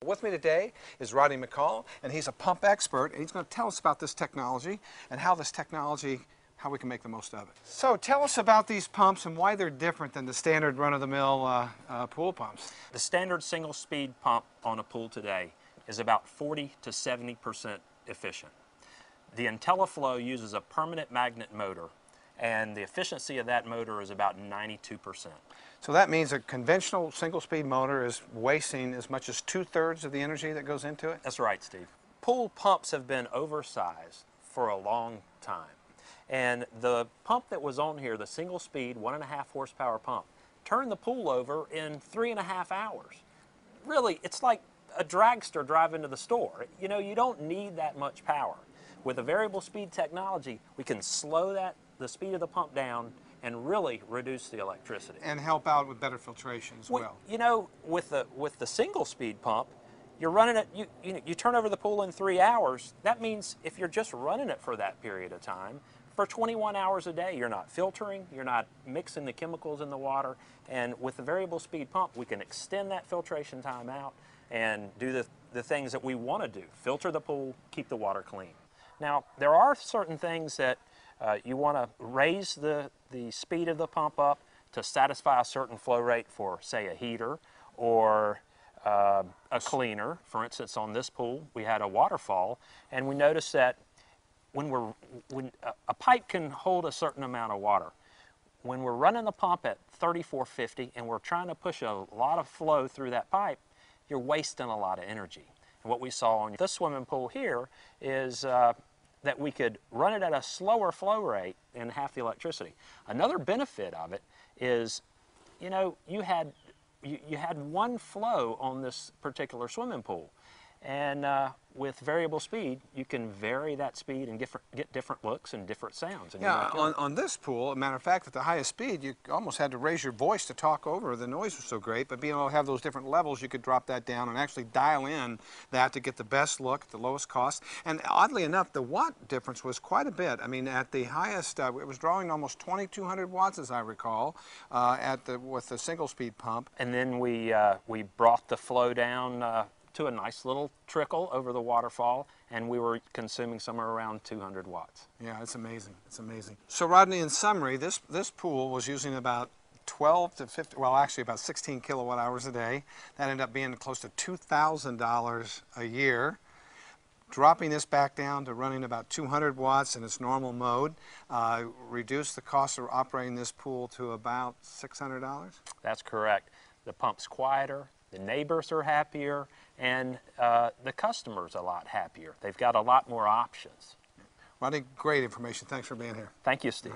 With me today is Rodney McCall, and he's a pump expert, and he's going to tell us about this technology and how we can make the most of it. So tell us about these pumps and why they're different than the standard run-of-the-mill pool pumps. The standard single-speed pump on a pool today is about 40 to 70% efficient. The IntelliFlo uses a permanent magnet motor, and the efficiency of that motor is about 92%. So that means a conventional single-speed motor is wasting as much as 2/3 of the energy that goes into it? That's right, Steve. Pool pumps have been oversized for a long time. And the pump that was on here, the single-speed 1.5 horsepower pump, turned the pool over in 3.5 hours. Really, it's like a dragster driving to the store. You know, you don't need that much power. With a variable speed technology, we can slow the speed of the pump down and really reduce the electricity. And help out with better filtration as well. You know, with the single speed pump, you're running it, you turn over the pool in 3 hours. That means if you're just running it for that period of time, for 21 hours a day, you're not filtering, you're not mixing the chemicals in the water, and with the variable speed pump, we can extend that filtration time out and do the things that we want to do. Filter the pool, keep the water clean. Now, there are certain things that you want to raise the speed of the pump up to satisfy a certain flow rate for, say, a heater or a cleaner. For instance, on this pool, we had a waterfall, and we noticed that when a pipe can hold a certain amount of water, when we're running the pump at 3450 and we're trying to push a lot of flow through that pipe, you're wasting a lot of energy. And what we saw on this swimming pool here is that we could run it at a slower flow rate and half the electricity. Another benefit of it is, you know, you had one flow on this particular swimming pool, and with variable speed, you can vary that speed and get different looks and different sounds. Yeah, on this pool, as a matter of fact, at the highest speed, you almost had to raise your voice to talk over. The noise was so great, but being able to have those different levels, you could drop that down and actually dial in that to get the best look, the lowest cost. And oddly enough, the watt difference was quite a bit. I mean, at the highest, it was drawing almost 2,200 watts, as I recall, with the single-speed pump. And then we brought the flow down to a nice little trickle over the waterfall, and we were consuming somewhere around 200 watts. Yeah, it's amazing. It's amazing. So Rodney, in summary, this pool was using about 12 to 50, well, actually about 16 kilowatt hours a day. That ended up being close to $2,000 a year. Dropping this back down to running about 200 watts in its normal mode, reduced the cost of operating this pool to about $600? That's correct. The pump's quieter, the neighbors are happier, and the customer's a lot happier. They've got a lot more options. Rodney, great information. Thanks for being here. Thank you, Steve.